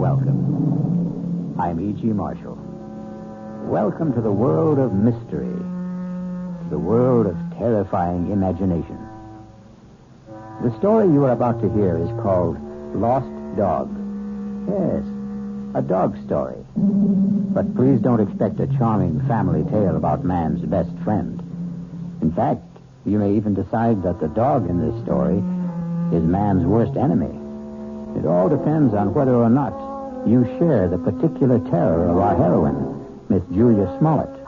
welcome. I'm E.G. Marshall. Welcome to the world of mystery, the world of terrifying imagination. The story you are about to hear is called Lost Dog. Yes, a dog story. But please don't expect a charming family tale about man's best friend. In fact, you may even decide that the dog in this story is man's worst enemy. It all depends on whether or not you share the particular terror of our heroine, Miss Julia Smollett. Get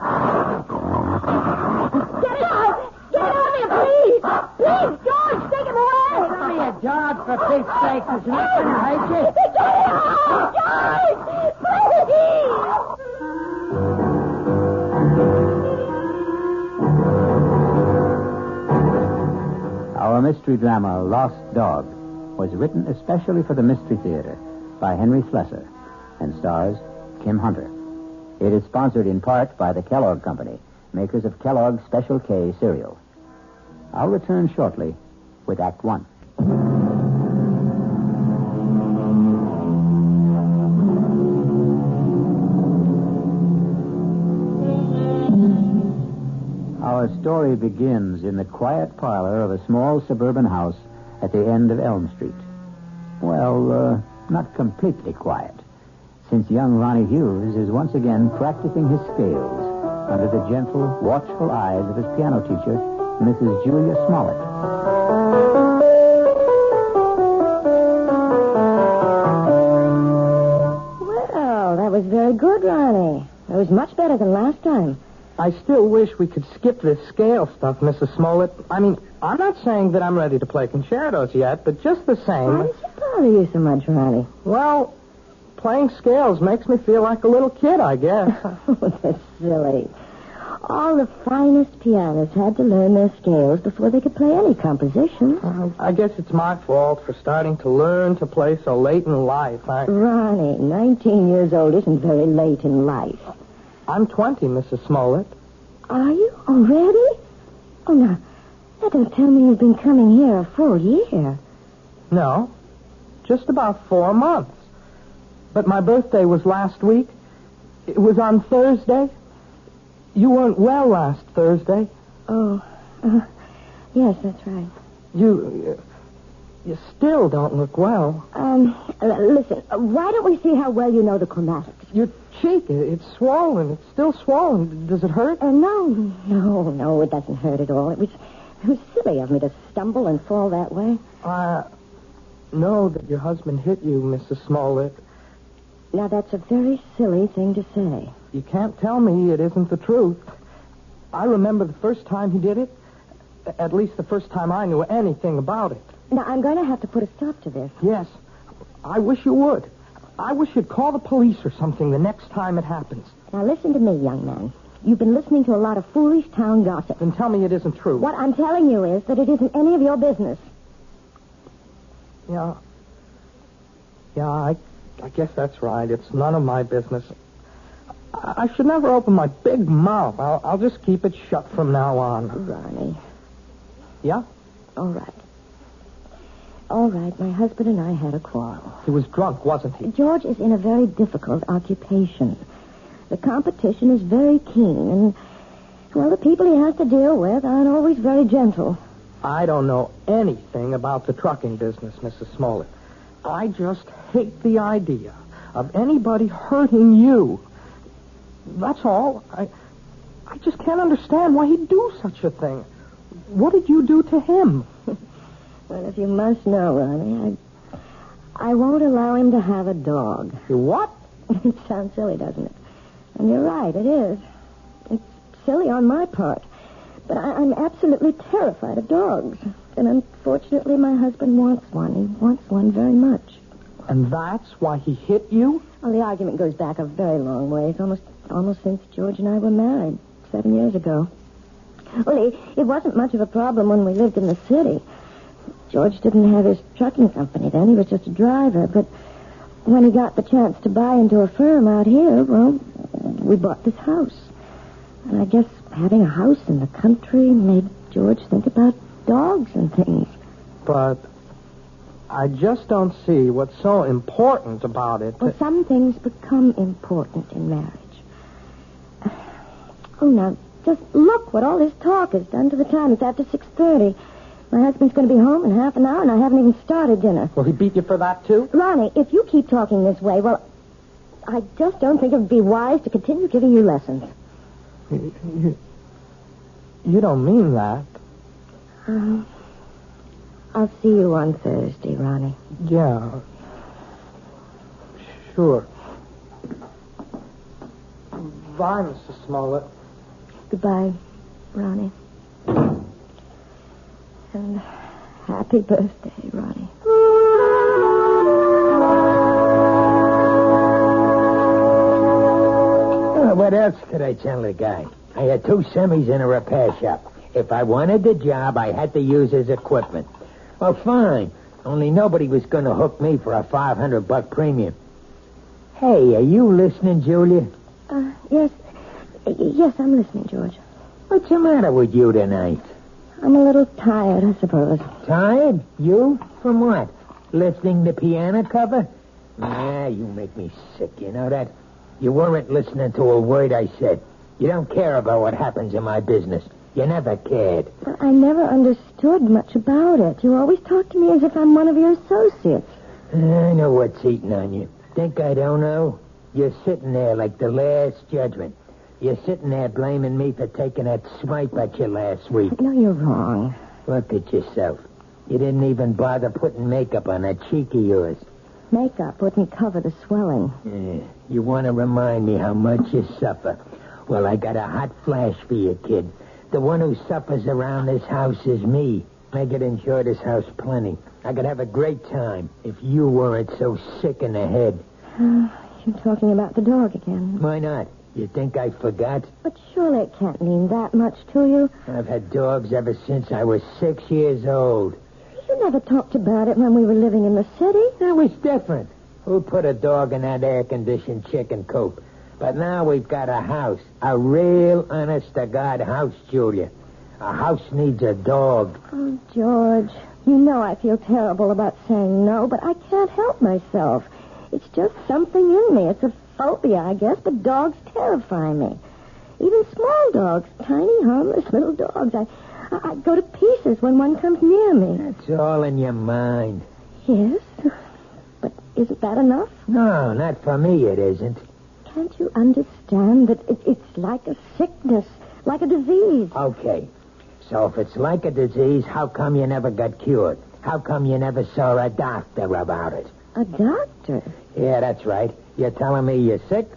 out! Get out of here, please! Please, George, take him away! Give me a dog, for Pete's sake. It's not going to hurt you. Get out! George! Please! Our mystery drama, Lost Dog, was written especially for the Mystery Theater by Henry Slessor and stars Kim Hunter. It is sponsored in part by the Kellogg Company, makers of Kellogg's Special K cereal. I'll return shortly with Act One. Our story begins in the quiet parlor of a small suburban house at the end of Elm Street. Well, not completely quiet, since young Ronnie Hughes is once again practicing his scales under the gentle, watchful eyes of his piano teacher, Mrs. Julia Smollett. Well, that was very good, Ronnie. It was much better than last time. I still wish we could skip this scale stuff, Mrs. Smollett. I mean, I'm not saying that I'm ready to play concertos yet, but just the same... Why does it bother you so much, Ronnie? Well, playing scales makes me feel like a little kid, I guess. Oh, that's silly. All the finest pianists had to learn their scales before they could play any composition. I guess it's my fault for starting to learn to play so late in life. Ronnie, 19 years old isn't very late in life. I'm 20, Mrs. Smollett. Are you? Already? Oh, now, that don't tell me you've been coming here a full year. No, just about 4 months. But my birthday was last week. It was on Thursday. You weren't well last Thursday. Oh, yes, that's right. You still don't look well. Listen, why don't we see how well you know the chromatics? Your cheek, it's swollen. It's still swollen. Does it hurt? No, it doesn't hurt at all. It was silly of me to stumble and fall that way. Know that your husband hit you, Mrs. Smollett. Now, that's a very silly thing to say. You can't tell me it isn't the truth. I remember the first time he did it. At least the first time I knew anything about it. Now, I'm going to have to put a stop to this. Yes. I wish you would. I wish you'd call the police or something the next time it happens. Now, listen to me, young man. You've been listening to a lot of foolish town gossip. Then tell me it isn't true. What I'm telling you is that it isn't any of your business. Yeah, I guess that's right. It's none of my business. I should never open my big mouth. I'll just keep it shut from now on. Ronnie. Yeah? All right. My husband and I had a quarrel. He was drunk, wasn't he? George is in a very difficult occupation. The competition is very keen, and, well, the people he has to deal with aren't always very gentle. I don't know anything about the trucking business, Mrs. Smollett. I just hate the idea of anybody hurting you. That's all. I just can't understand why he'd do such a thing. What did you do to him? Well, if you must know, Ronnie, I won't allow him to have a dog. You what? It sounds silly, doesn't it? And you're right, it is. It's silly on my part. But I'm absolutely terrified of dogs. And unfortunately, my husband wants one. He wants one very much. And that's why he hit you? Well, the argument goes back a very long ways, almost since George and I were married 7 years ago. Well, it wasn't much of a problem when we lived in the city. George didn't have his trucking company then. He was just a driver. But when he got the chance to buy into a firm out here, well, we bought this house. And I guess having a house in the country made George think about dogs and things. But I just don't see what's so important about it. Well, some things become important in marriage. Oh, now, just look what all this talk has done to the time. It's after 6:30. My husband's going to be home in half an hour, and I haven't even started dinner. Will he beat you for that, too? Ronnie, if you keep talking this way, well, I just don't think it would be wise to continue giving you lessons. You don't mean that. I'll see you on Thursday, Ronnie. Yeah. Sure. Bye, Mrs. Smollett. Goodbye, Ronnie. And happy birthday, Ronnie. What else could I tell the guy? I had 2 semis in a repair shop. If I wanted the job, I had to use his equipment. Well, fine. Only nobody was going to hook me for a $500 premium. Hey, are you listening, Julia? Yes. Yes, I'm listening, George. What's the matter with you tonight? I'm a little tired, I suppose. Tired? You? From what? Lifting the piano cover? Nah, you make me sick, you know that? You weren't listening to a word I said. You don't care about what happens in my business. You never cared. Well, I never understood much about it. You always talk to me as if I'm one of your associates. I know what's eating on you. Think I don't know? You're sitting there like the last judgment. You're sitting there blaming me for taking that swipe at you last week. No, you're wrong. Look at yourself. You didn't even bother putting makeup on that cheek of yours. Makeup wouldn't cover the swelling. You want to remind me how much you suffer. Well, I got a hot flash for you, kid. The one who suffers around this house is me. I could enjoy this house plenty. I could have a great time if you weren't so sick in the head. You're talking about the dog again. Why not? You think I forgot? But surely it can't mean that much to you. I've had dogs ever since I was 6 years old. You never talked about it when we were living in the city. That was different. Who put a dog in that air-conditioned chicken coop? But now we've got a house. A real, honest-to-God house, Julia. A house needs a dog. Oh, George, you know I feel terrible about saying no, but I can't help myself. It's just something in me. It's a phobia, I guess, but dogs terrify me. Even small dogs, tiny, harmless little dogs. I go to pieces when one comes near me. That's all in your mind. Yes, but isn't that enough? No, not for me it isn't. Can't you understand that it's like a sickness, like a disease? Okay, so if it's like a disease, how come you never got cured? How come you never saw a doctor about it? A doctor? Yeah, that's right. You're telling me you're sick?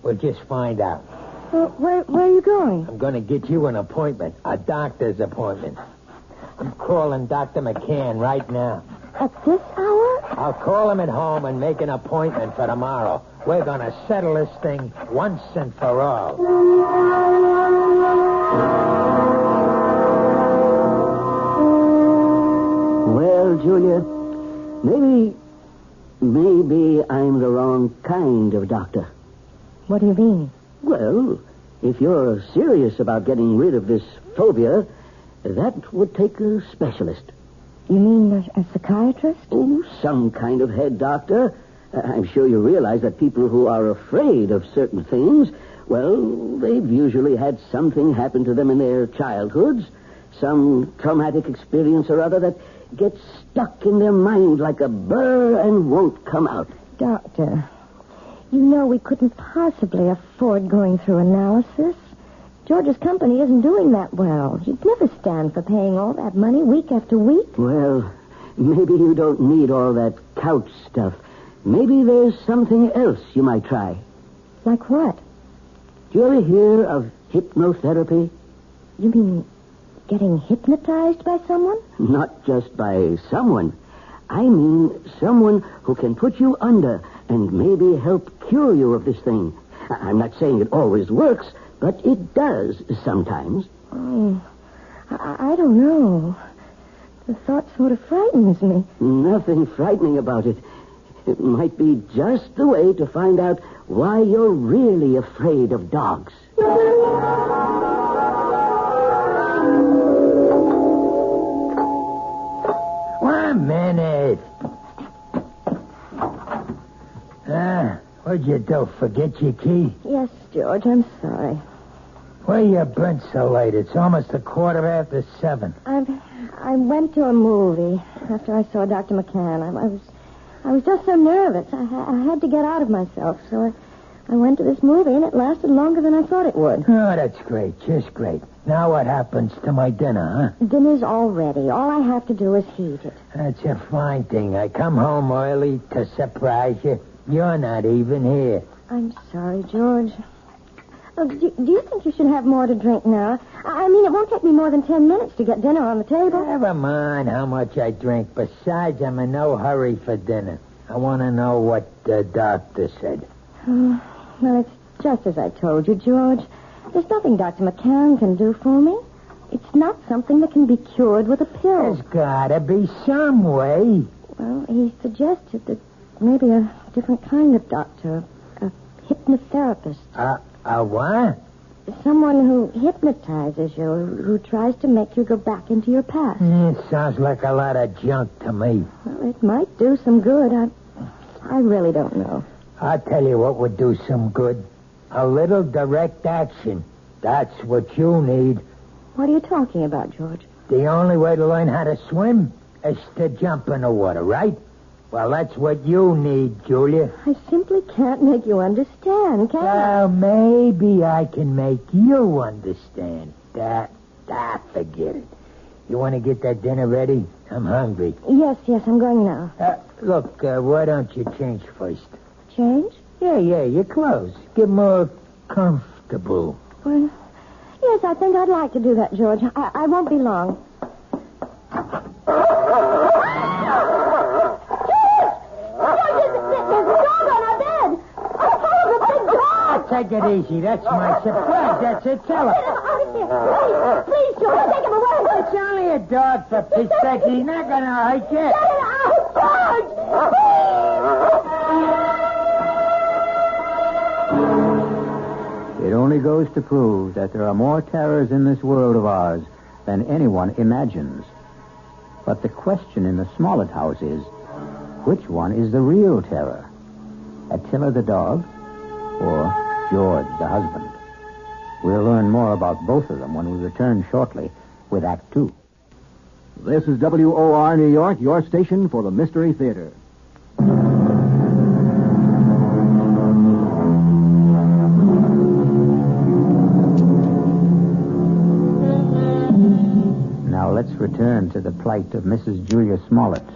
We'll just find out. Well, where are you going? I'm going to get you an appointment, a doctor's appointment. I'm calling Dr. McCann right now. At this hour? I'll call him at home and make an appointment for tomorrow. We're going to settle this thing once and for all. Well, Julia, maybe I'm the wrong kind of doctor. What do you mean? Well, if you're serious about getting rid of this phobia, that would take a specialist. You mean a psychiatrist? Oh, some kind of head doctor. I'm sure you realize that people who are afraid of certain things, well, they've usually had something happen to them in their childhoods, some traumatic experience or other that gets stuck in their mind like a burr and won't come out. Doctor, you know we couldn't possibly afford going through analysis. George's company isn't doing that well. He'd never stand for paying all that money week after week. Well, maybe you don't need all that couch stuff. Maybe there's something else you might try. Like what? Do you ever hear of hypnotherapy? You mean getting hypnotized by someone? Not just by someone. I mean someone who can put you under and maybe help cure you of this thing. I'm not saying it always works, but it does sometimes. Oh, I don't know. The thought sort of frightens me. Nothing frightening about it. It might be just the way to find out why you're really afraid of dogs. 1 minute. What'd you do? Forget your key? Yes, George, I'm sorry. Why you been so late? It's almost 7:15. I went to a movie after I saw Dr. McCann. I was just so nervous. I had to get out of myself, so I went to this movie, and it lasted longer than I thought it would. Oh, that's great. Just great. Now what happens to my dinner, huh? Dinner's all ready. All I have to do is heat it. That's a fine thing. I come home early to surprise you. You're not even here. I'm sorry, George. Do you think you should have more to drink now? I mean, it won't take me more than 10 minutes to get dinner on the table. Never mind how much I drink. Besides, I'm in no hurry for dinner. I want to know what the doctor said. Well, it's just as I told you, George. There's nothing Dr. McCann can do for me. It's not something that can be cured with a pill. There's gotta be some way. Well, he suggested that maybe a different kind of doctor, a hypnotherapist. A what? Someone who hypnotizes you, who tries to make you go back into your past. Sounds like a lot of junk to me. Well, it might do some good. I really don't know. I'll tell you what would do some good. A little direct action. That's what you need. What are you talking about, George? The only way to learn how to swim is to jump in the water, right? Well, that's what you need, Julia. I simply can't make you understand, can I? Well, maybe I can make you understand. Forget it. You want to get that dinner ready? I'm hungry. Yes, I'm going now. Look, why don't you change first? Change? Yeah, your clothes. Get more comfortable. Well, yes, I think I'd like to do that, George. I won't be long. Take it easy. That's my surprise. That's it. Tell her. Please, George, take him away. It's only a dog, for Pete's sake. He's not going to hurt you. Get it out, It only goes to prove that there are more terrors in this world of ours than anyone imagines. But the question in the Smollett house is, which one is the real terror? Attila the dog or George the husband? We'll learn more about both of them when we return shortly with Act Two. This is WOR New York, your station for the Mystery Theater. Now let's return to the plight of Mrs. Julia Smollett,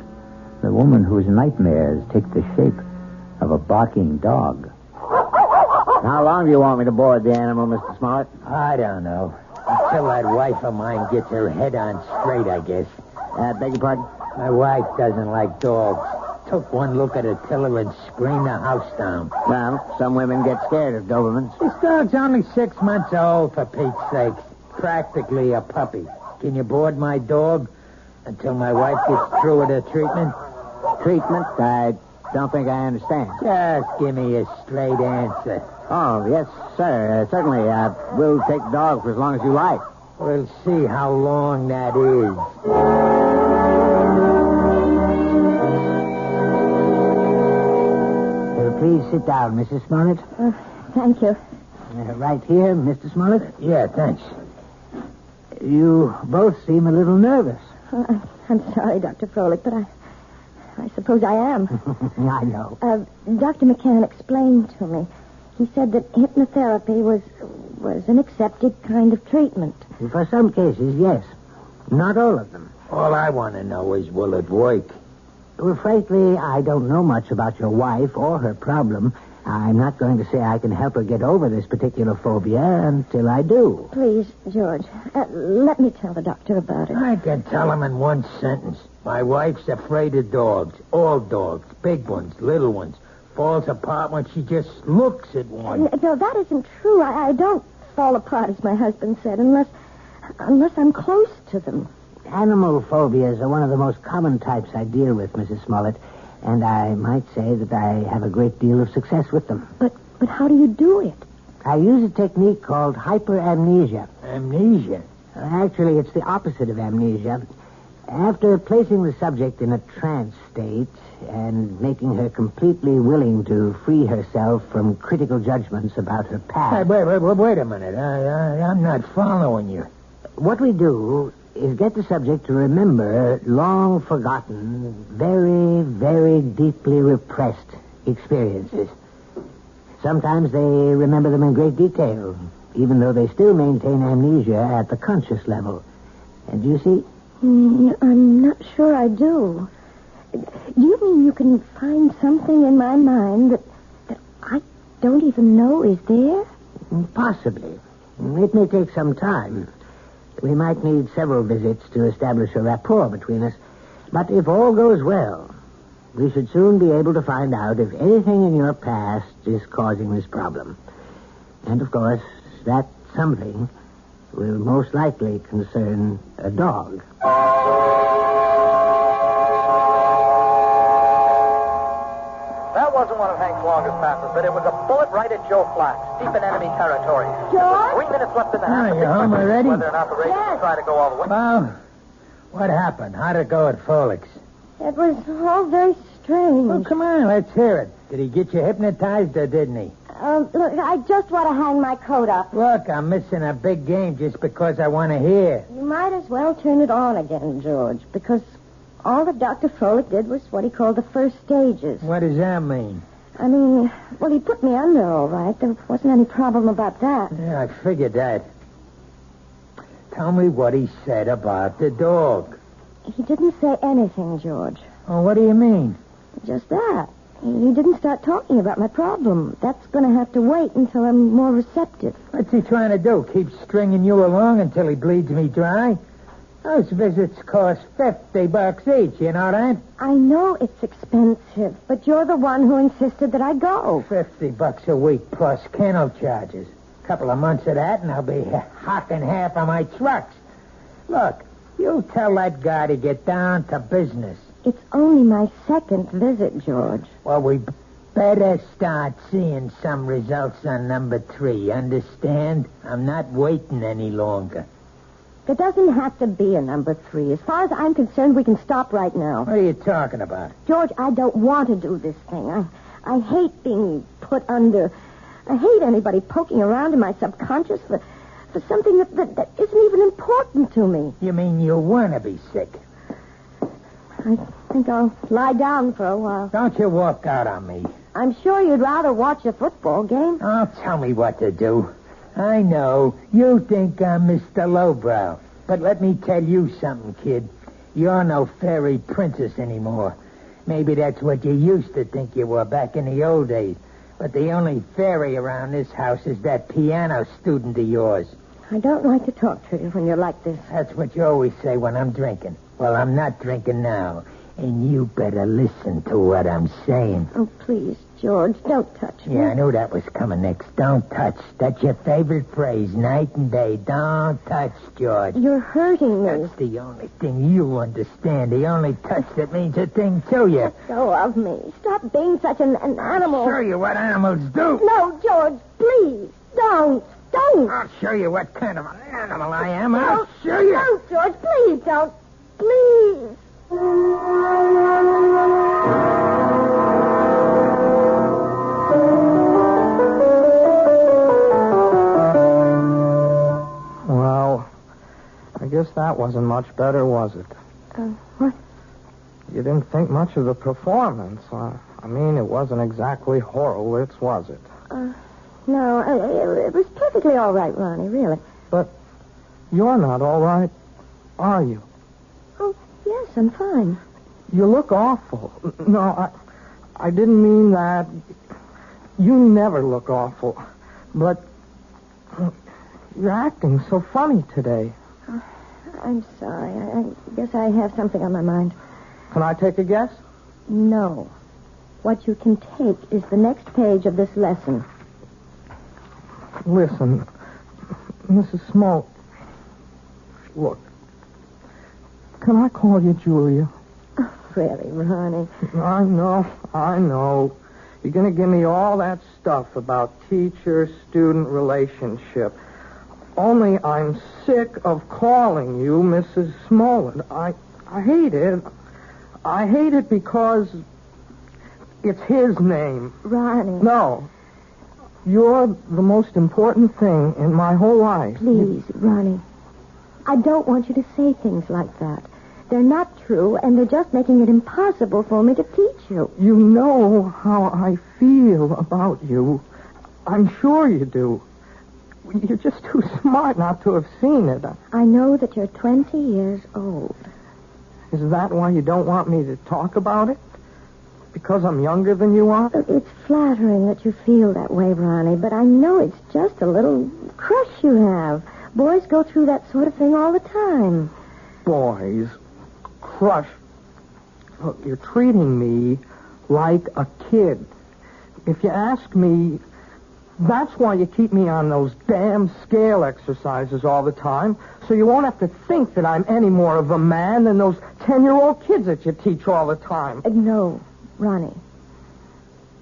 the woman whose nightmares take the shape of a barking dog. How long do you want me to board the animal, Mr. Smollett? I don't know. Until that wife of mine gets her head on straight, I guess. Beg your pardon? My wife doesn't like dogs. Took one look at Attila and screamed the house down. Well, some women get scared of Dobermans. This dog's only 6 months old, for Pete's sake. Practically a puppy. Can you board my dog until my wife gets through with her treatment? Treatment? I don't think I understand. Just give me a straight answer. Oh, yes, sir. Certainly. We'll take the dog for as long as you like. We'll see how long that is. Please sit down, Mrs. Smollett. Thank you. Right here, Mr. Smollett. Yeah, thanks. You both seem a little nervous. I'm sorry, Dr. Froelich, but I suppose I am. I know. Dr. McCann explained to me. He said that hypnotherapy was an accepted kind of treatment. For some cases, yes. Not all of them. All I want to know is, will it work? Well, frankly, I don't know much about your wife or her problem. I'm not going to say I can help her get over this particular phobia until I do. Please, George, let me tell the doctor about it. I can tell him in one sentence. My wife's afraid of dogs. All dogs. Big ones, little ones. Falls apart when she just looks at one. No, that isn't true. I don't fall apart, as my husband said, unless I'm close to them. Animal phobias are one of the most common types I deal with, Mrs. Smollett, and I might say that I have a great deal of success with them. But how do you do it? I use a technique called hyperamnesia. Amnesia? Actually, it's the opposite of amnesia. After placing the subject in a trance state and making her completely willing to free herself from critical judgments about her past... Wait a minute. I'm not following you. What we do is get the subject to remember long-forgotten, very, very deeply repressed experiences. Sometimes they remember them in great detail, even though they still maintain amnesia at the conscious level. And do you see? I'm not sure I do. Do you mean you can find something in my mind that I don't even know is there? Possibly. It may take some time. We might need several visits to establish a rapport between us. But if all goes well, we should soon be able to find out if anything in your past is causing this problem. And, of course, that something will most likely concern a dog. That wasn't one of Hank's longest passes, but it was a bullet right at Joe Flax, deep in enemy territory. George? 3 minutes left in the half. You home already? Whether or not the Raiders will try to go all the way. Well, what happened? How'd it go at Folix? It was all very strange. Well, come on, let's hear it. Did he get you hypnotized or didn't he? Look, I just want to hang my coat up. Look, I'm missing a big game just because I want to hear. You might as well turn it on again, George, because all that Dr. Froelich did was what he called the first stages. What does that mean? I mean, well, he put me under all right. There wasn't any problem about that. Yeah, I figured that. Tell me what he said about the dog. He didn't say anything, George. Oh, what do you mean? Just that. He didn't start talking about my problem. That's going to have to wait until I'm more receptive. What's he trying to do? Keep stringing you along until he bleeds me dry? Those visits cost $50 each, you know that? I know it's expensive, but you're the one who insisted that I go. $50 a week plus kennel charges. A couple of months of that, and I'll be hocking half of my trucks. Look, you tell that guy to get down to business. It's only my second visit, George. Well, we better start seeing some results on number 3, understand? I'm not waiting any longer. There doesn't have to be a number 3. As far as I'm concerned, we can stop right now. What are you talking about? George, I don't want to do this thing. I hate being put under. I hate anybody poking around in my subconscious for something that isn't even important to me. You mean you want to be sick? I think I'll lie down for a while. Don't you walk out on me. I'm sure you'd rather watch a football game. Oh, tell me what to do. I know. You think I'm Mr. Lowbrow. But let me tell you something, kid. You're no fairy princess anymore. Maybe that's what you used to think you were back in the old days. But the only fairy around this house is that piano student of yours. I don't like to talk to you when you're like this. That's what you always say when I'm drinking. Well, I'm not drinking now. And you better listen to what I'm saying. Oh, please, George, don't touch me. Yeah, I knew that was coming next. Don't touch. That's your favorite phrase, night and day. Don't touch, George. You're hurting me. That's the only thing you understand. The only touch that means a thing to you. Let go of me. Stop being such an animal. I'll show you what animals do. No, George, please, don't. I'll show you what kind of an animal I am. I'll show you. No, George, please don't. Please. Well, I guess that wasn't much better, was it? What? You didn't think much of the performance. I mean, it wasn't exactly Horowitz, was it? No, it was perfectly all right, Ronnie, really. But you're not all right, are you? Oh, yes, I'm fine. You look awful. No, I didn't mean that. You never look awful. But you're acting so funny today. I'm sorry. I guess I have something on my mind. Can I take a guess? No. What you can take is the next page of this lesson. Listen, Mrs. Smoke. Look. Can I call you Julia? Oh, really, Ronnie? I know. You're going to give me all that stuff about teacher-student relationship. Only I'm sick of calling you Mrs. Smollett. I hate it. I hate it because it's his name. Ronnie. No. You're the most important thing in my whole life. Please, Ronnie. I don't want you to say things like that. They're not true, and they're just making it impossible for me to teach you. You know how I feel about you. I'm sure you do. You're just too smart not to have seen it. I know that you're 20 years old. Is that why you don't want me to talk about it? Because I'm younger than you are? It's flattering that you feel that way, Ronnie, but I know it's just a little crush you have. Boys go through that sort of thing all the time. Boys. Crush. Look, you're treating me like a kid. If you ask me, that's why you keep me on those damn scale exercises all the time, so you won't have to think that I'm any more of a man than those 10-year-old kids that you teach all the time. No, Ronnie.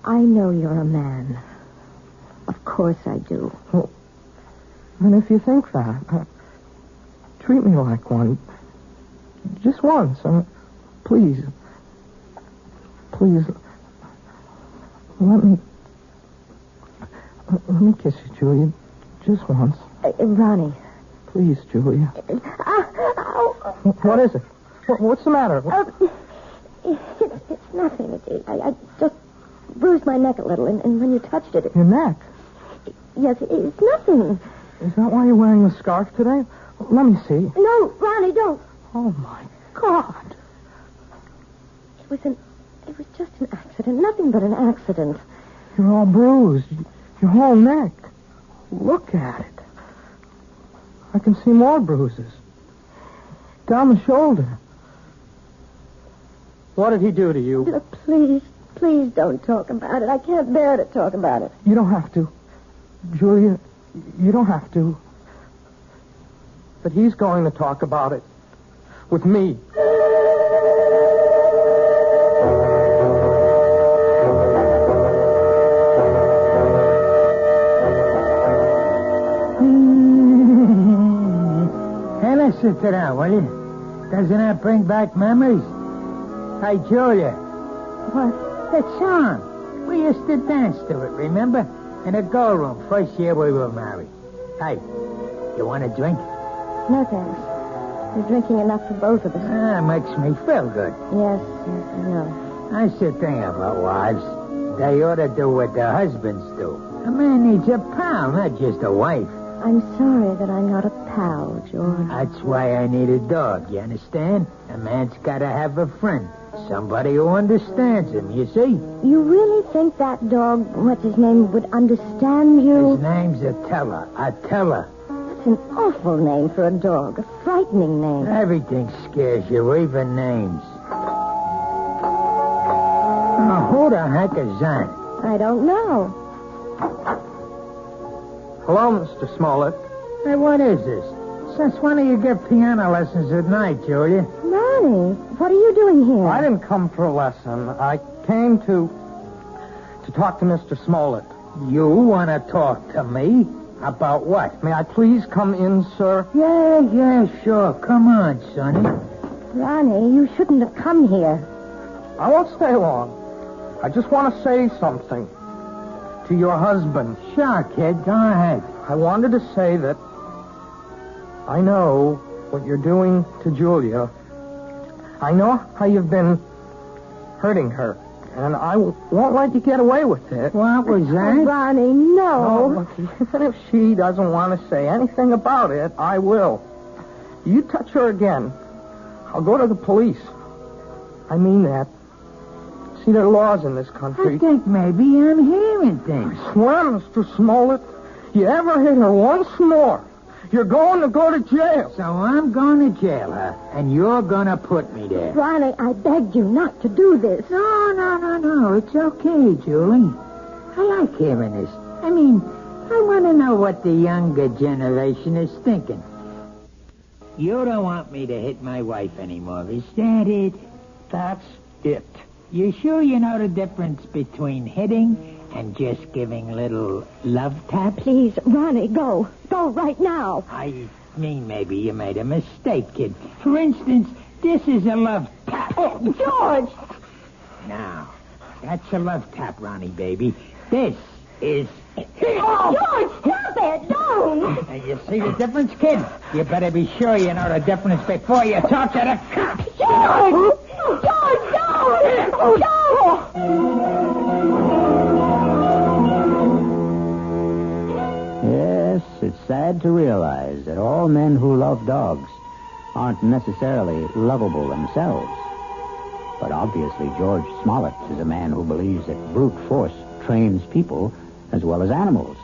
I know you're a man. Of course I do. Well, and if you think that, treat me like one. Just once. Please. Please. Let me kiss you, Julia. Just once. Ronnie. Please, Julia. What is it? What's the matter? It's nothing. I just bruised my neck a little, and when you touched it... Your neck? Yes, it's nothing. Is that why you're wearing the scarf today? Let me see. No, Ronnie, don't. Oh, my God. It was just an accident. Nothing but an accident. You're all bruised. Your whole neck. Look at it. I can see more bruises. Down the shoulder. What did he do to you? Please don't talk about it. I can't bear to talk about it. You don't have to. Julia, you don't have to. But he's going to talk about it. With me. Sit down, will you? Doesn't that bring back memories? Hey, Julia. What? That song. We used to dance to it, remember? In the girl room, first year we were married. Hey, you want a drink? No, thanks. You're drinking enough for both of us. Makes me feel good. Yes, I know. I should think about wives. They ought to do what their husbands do. A man needs a pal, not just a wife. I'm sorry that I'm not a pal, George. That's why I need a dog, you understand? A man's got to have a friend. Somebody who understands him, you see? You really think that dog, what's his name, would understand you? His name's Attila. Attila. That's an awful name for a dog. A frightening name. Everything scares you, even names. Oh, who the heck is that? I don't know. Hello, Mr. Smollett. Hey, what is this? Since when do you give piano lessons at night, Julia? Ronnie, what are you doing here? I didn't come for a lesson. I came to talk to Mr. Smollett. You want to talk to me? About what? May I please come in, sir? Yeah, sure. Come on, Sonny. Ronnie, you shouldn't have come here. I won't stay long. I just want to say something to your husband. Sure, kid. Go ahead. I wanted to say that I know what you're doing to Julia. I know how you've been hurting her, and I won't let you get away with it. What was that? Oh, Ronnie, no. Look, even if she doesn't want to say anything about it, I will. You touch her again, I'll go to the police. I mean that. See, there are laws in this country. I think maybe I'm hearing things. I swear, Mr. Smollett, you ever hit her once more, you're going to go to jail. So I'm going to jail, huh? And you're going to put me there. Ronnie, I begged you not to do this. No. It's okay, Julie. I like hearing this. I mean, I want to know what the younger generation is thinking. You don't want me to hit my wife anymore, is that it? That's it. You sure you know the difference between hitting and just giving little love taps? Please, Ronnie, go. Go right now. I mean, maybe you made a mistake, kid. For instance, This is a love tap. Oh, George! Now, that's a love tap, Ronnie, baby. This is... George, stop it! Don't! And you see the difference, kid? You better be sure you know the difference before you talk to the cops. George! George, don't! Yes, it's sad to realize that all men who love dogs aren't necessarily lovable themselves. But obviously George Smollett is a man who believes that brute force trains people as well as animals.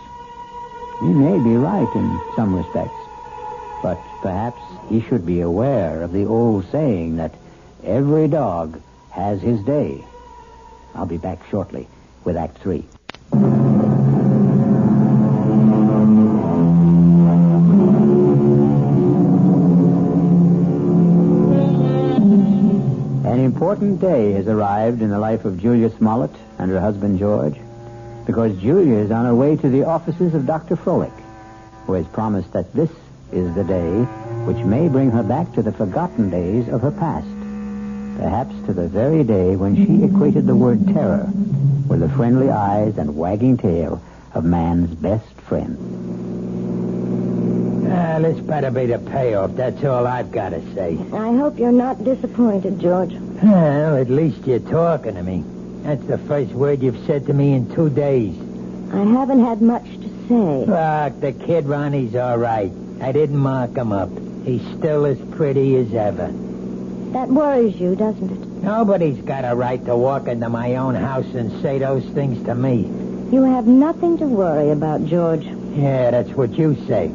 He may be right in some respects, but perhaps he should be aware of the old saying that every dog has his day. I'll be back shortly with Act 3. An important day has arrived in the life of Julia Smollett and her husband George, because Julia is on her way to the offices of Dr. Froelich, who has promised that this is the day which may bring her back to the forgotten days of her past, perhaps to the very day when she equated the word terror with the friendly eyes and wagging tail of man's best friend. This better be the payoff. That's all I've got to say. I hope you're not disappointed, George. Well, at least you're talking to me. That's the first word you've said to me in 2 days. I haven't had much to say. Look, the kid Ronnie's all right. I didn't mark him up. He's still as pretty as ever. That worries you, doesn't it? Nobody's got a right to walk into my own house and say those things to me. You have nothing to worry about, George. Yeah, that's what you say.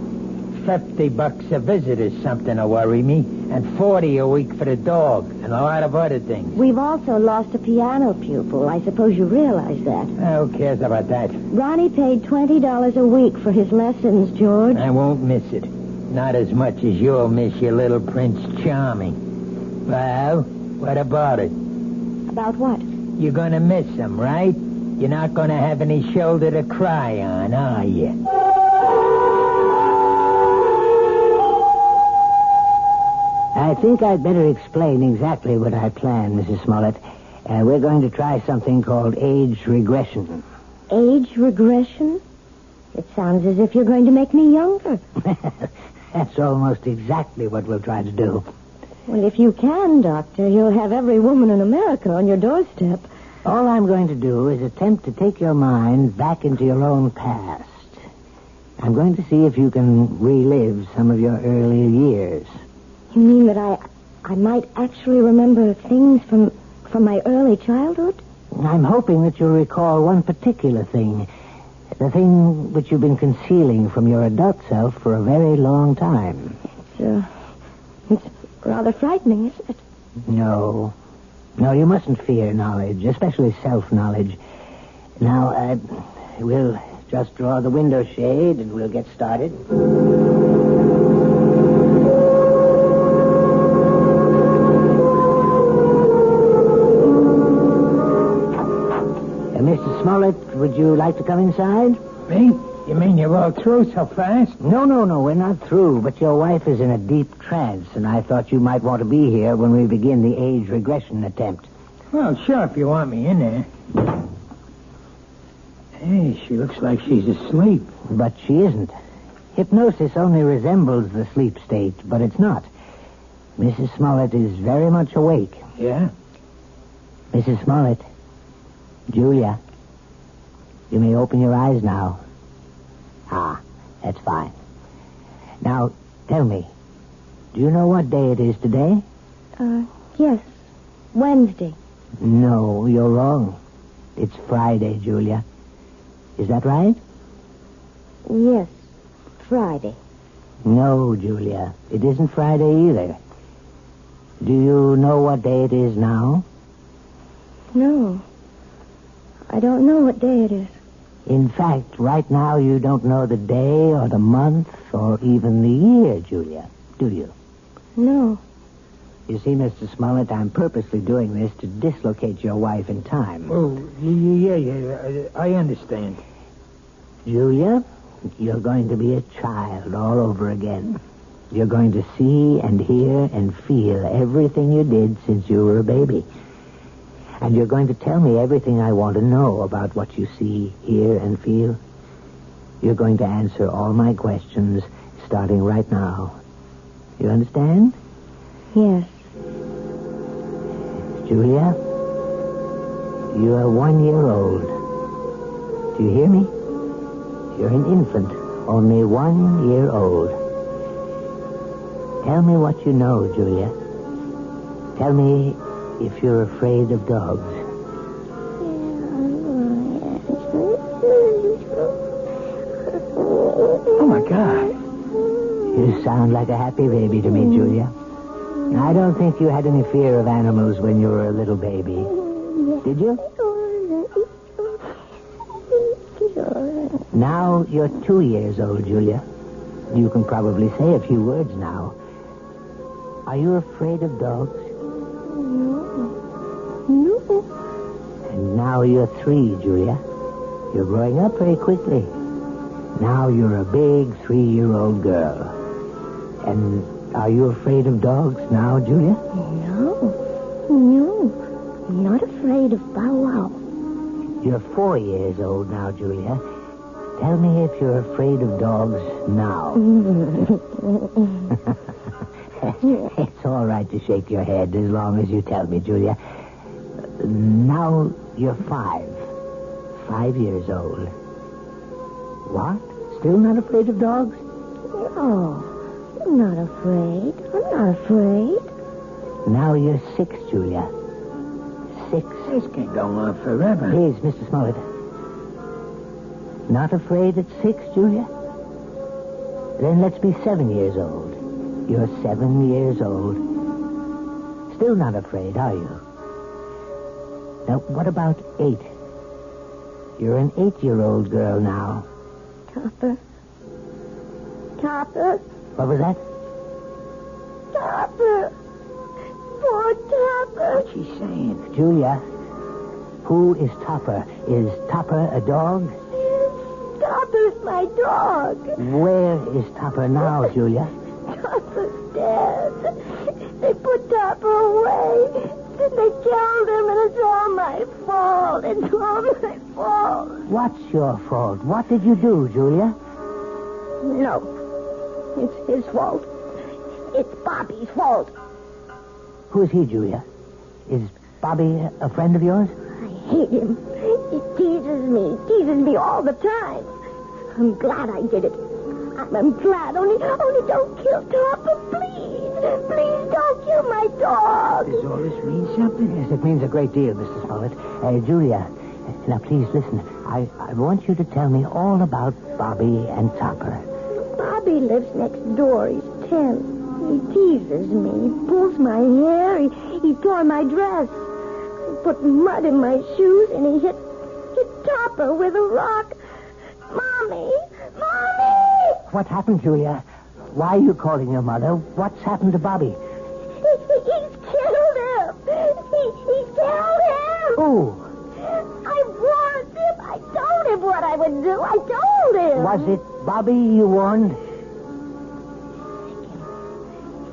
$50 a visit is something to worry me, and $40 a week for the dog, and a lot of other things. We've also lost a piano pupil. I suppose you realize that. Who cares about that? Ronnie paid $20 a week for his lessons, George. I won't miss it. Not as much as you'll miss your little Prince Charming. Well, what about it? About what? You're going to miss him, right? You're not going to have any shoulder to cry on, are you? I think I'd better explain exactly what I plan, Mrs. Smollett. We're going to try something called age regression. Age regression? It sounds as if you're going to make me younger. That's almost exactly what we'll try to do. Well, if you can, Doctor, you'll have every woman in America on your doorstep. All I'm going to do is attempt to take your mind back into your own past. I'm going to see if you can relive some of your earlier years. You mean that I might actually remember things from my early childhood? I'm hoping that you'll recall one particular thing. The thing which you've been concealing from your adult self for a very long time. It's rather frightening, isn't it? No, you mustn't fear knowledge, especially self-knowledge. Now, we'll just draw the window shade and we'll get started. Mr. Smollett, would you like to come inside? Me? You mean you're all through so fast? No, we're not through, but your wife is in a deep trance, and I thought you might want to be here when we begin the age regression attempt. Well, sure, if you want me in there. Hey, she looks like she's asleep. But she isn't. Hypnosis only resembles the sleep state, but it's not. Mrs. Smollett is very much awake. Yeah? Mrs. Smollett, Julia, you may open your eyes now. Ah, that's fine. Now, tell me, do you know what day it is today? Yes. Wednesday. No, you're wrong. It's Friday, Julia. Is that right? Yes. Friday. No, Julia. It isn't Friday either. Do you know what day it is now? No. I don't know what day it is. In fact, right now you don't know the day or the month or even the year, Julia, do you? No. You see, Mr. Smollett, I'm purposely doing this to dislocate your wife in time. Oh, yeah, I understand. Julia, you're going to be a child all over again. You're going to see and hear and feel everything you did since you were a baby. And you're going to tell me everything I want to know about what you see, hear, and feel. You're going to answer all my questions starting right now. You understand? Yes. Julia, you are 1 year old. Do you hear me? You're an infant, only 1 year old. Tell me what you know, Julia. Tell me if you're afraid of dogs. Oh, my God. You sound like a happy baby to me, Julia. I don't think you had any fear of animals when you were a little baby. Did you? Now you're 2 years old, Julia. You can probably say a few words now. Are you afraid of dogs? No. And now you're 3, Julia. You're growing up very quickly. Now you're a big 3-year-old girl. And are you afraid of dogs now, Julia? No. I'm not afraid of Bow Wow. You're 4 years old now, Julia. Tell me if you're afraid of dogs now. It's all right to shake your head as long as you tell me, Julia. Now you're 5 years old. What? Still not afraid of dogs? No, I'm not afraid. Now you're 6, Julia. 6. This can go on forever. Please, Mr. Smollett. Not afraid at 6, Julia? Then let's be 7 years old. You're 7 years old. Still not afraid, are you? Now, what about 8? You're an 8-year-old girl now. Topper. What was that? Topper. Poor Topper. What's she saying? Julia, who is Topper? Is Topper a dog? Topper's my dog. Where is Topper now, Julia? Topper's dead. They put Topper away. Then they killed him, and it's all my fault. It's all my fault. What's your fault? What did you do, Julia? No. It's his fault. It's Bobby's fault. Who is he, Julia? Is Bobby a friend of yours? I hate him. He teases me all the time. I'm glad I did it. I'm glad. Only don't kill Topper, please. Please don't kill my dog. Does all this mean something? Yes, it means a great deal, Mr. Smollett. Julia, now please listen. I want you to tell me all about Bobby and Topper. Bobby lives next door. He's 10. He teases me. He pulls my hair. He tore my dress. He put mud in my shoes, and he hit Topper with a rock. Mommy! What happened, Julia? Why are you calling your mother? What's happened to Bobby? He's killed him! He killed him! Who? I warned him. I told him what I would do. I told him. Was it Bobby you warned?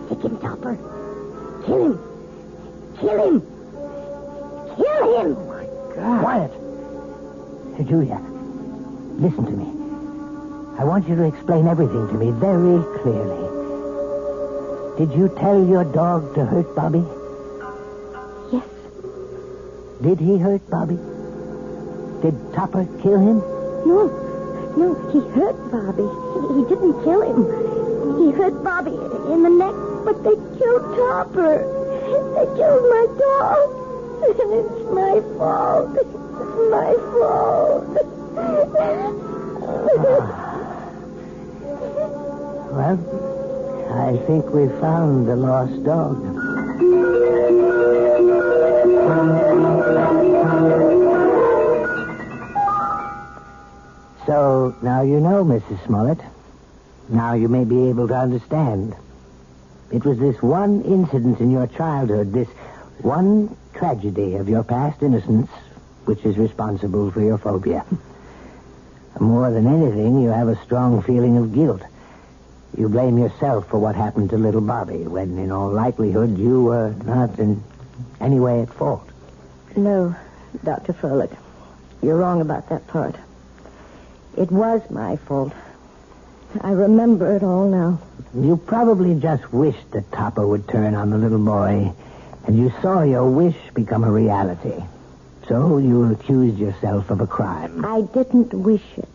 Take him, Topper. Kill him. Kill him. Kill him. Oh, my God. Quiet. Julia, listen to me. I want you to explain everything to me very clearly. Did you tell your dog to hurt Bobby? Yes. Did he hurt Bobby? Did Topper kill him? No, he hurt Bobby. He didn't kill him. He hurt Bobby in the neck, but they killed Topper. They killed my dog. And it's my fault. It's my fault. Well, I think we found the lost dog. So, now you know, Mrs. Smollett. Now you may be able to understand. It was this one incident in your childhood, this one tragedy of your past innocence, which is responsible for your phobia. More than anything, you have a strong feeling of guilt. You blame yourself for what happened to little Bobby, when in all likelihood you were not in any way at fault. No, Dr. Froelich. You're wrong about that part. It was my fault. I remember it all now. You probably just wished that Topper would turn on the little boy, and you saw your wish become a reality. So you accused yourself of a crime. I didn't wish it.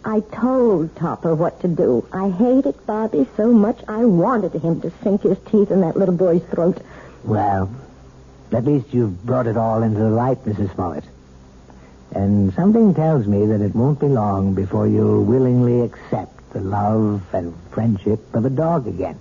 I told Topper what to do. I hated Bobby so much I wanted him to sink his teeth in that little boy's throat. Well, at least you've brought it all into the light, Mrs. Smollett. And something tells me that it won't be long before you'll willingly accept the love and friendship of a dog again.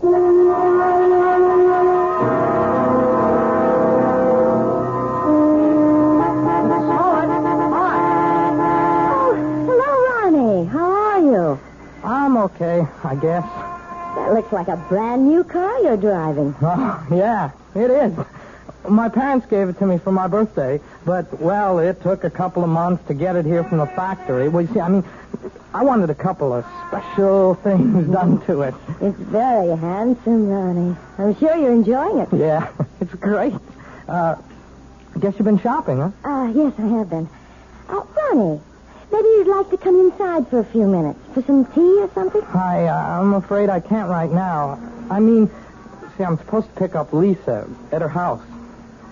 I'm okay, I guess. That looks like a brand new car you're driving. Oh, yeah, it is. My parents gave it to me for my birthday, but, well, it took a couple of months to get it here from the factory. Well, you see, I wanted a couple of special things done to it. It's very handsome, Ronnie. I'm sure you're enjoying it. Yeah, it's great. I guess you've been shopping, huh? Yes, I have been. Ronnie, maybe you'd like to come inside for a few minutes for some tea or something? I'm afraid I can't right now. See, I'm supposed to pick up Lisa at her house.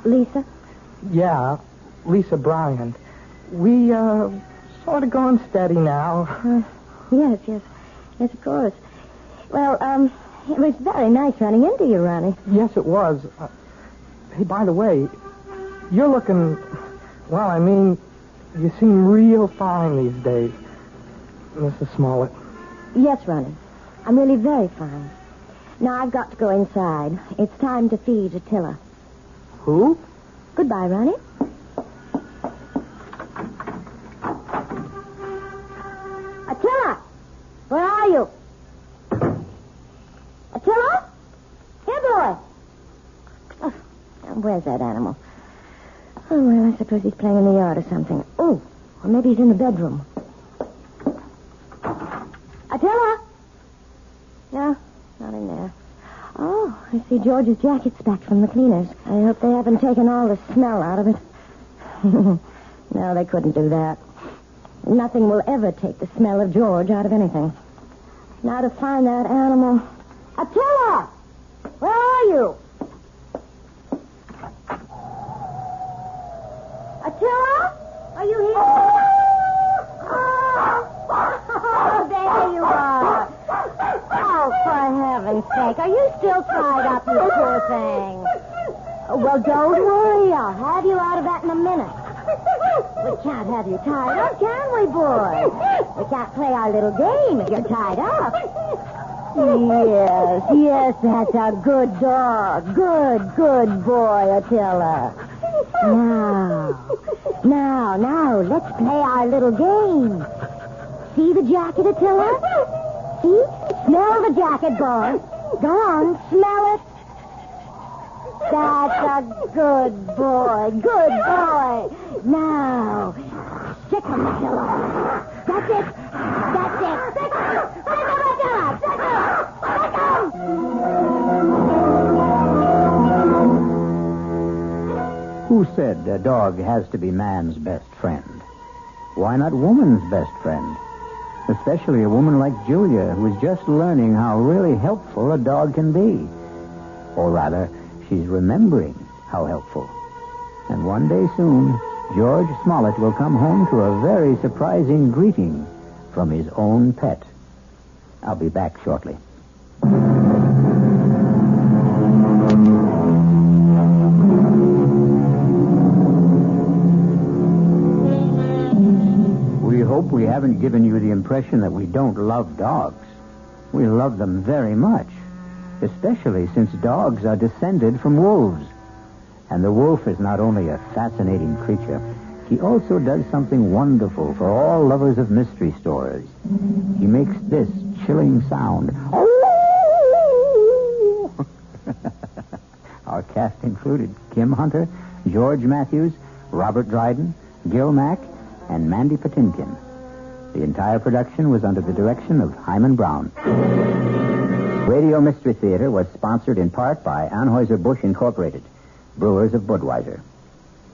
Lisa? Yeah, Lisa Bryant. We, sort of going steady now. Yes, of course. Well, it was very nice running into you, Ronnie. Yes, it was. Hey, by the way, you're looking, well, you seem real fine these days, Mrs. Smollett. Yes, Ronnie. I'm really very fine. Now I've got to go inside. It's time to feed Attila. Who? Goodbye, Ronnie. Attila! Where are you? Attila? Here, boy. Oh, now where's that animal? Oh, well, I suppose he's playing in the yard or something. Oh, or maybe he's in the bedroom. Attila? No, not in there. Oh, I see George's jacket's back from the cleaners. I hope they haven't taken all the smell out of it. No, they couldn't do that. Nothing will ever take the smell of George out of anything. Now to find that animal. Attila! Where are you? Attila? Are you here? Oh, there you are. Oh, for heaven's sake. Are you still tied up, you poor thing? Well, don't worry. I'll have you out of that in a minute. We can't have you tied up, can we, boy? We can't play our little game if you're tied up. Yes, that's a good dog. Good boy, Attila. Now, let's play our little game. See the jacket, Attila? See? Smell the jacket, boy. Go on, smell it. That's a good boy. Now, stick him, Attila. That's it. Stick him, Attila. Stick him. Who said a dog has to be man's best friend? Why not woman's best friend? Especially a woman like Julia, who is just learning how really helpful a dog can be. Or rather, she's remembering how helpful. And one day soon, George Smollett will come home to a very surprising greeting from his own pet. I'll be back shortly. We hope we haven't given you the impression that we don't love dogs. We love them very much, especially since dogs are descended from wolves. And the wolf is not only a fascinating creature, he also does something wonderful for all lovers of mystery stories. He makes this chilling sound. Our cast included Kim Hunter, George Matthews, Robert Dryden, Gil Mack, and Mandy Patinkin. The entire production was under the direction of Hyman Brown. Radio Mystery Theater was sponsored in part by Anheuser-Busch Incorporated, brewers of Budweiser.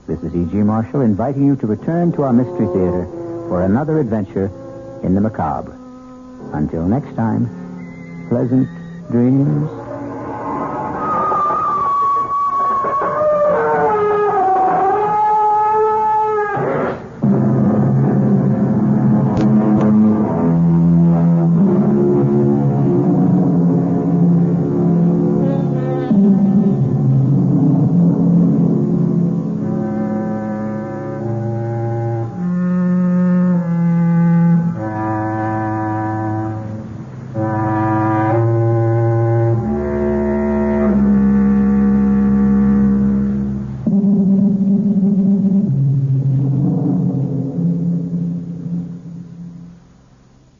This is E.G. Marshall inviting you to return to our Mystery Theater for another adventure in the macabre. Until next time, pleasant dreams.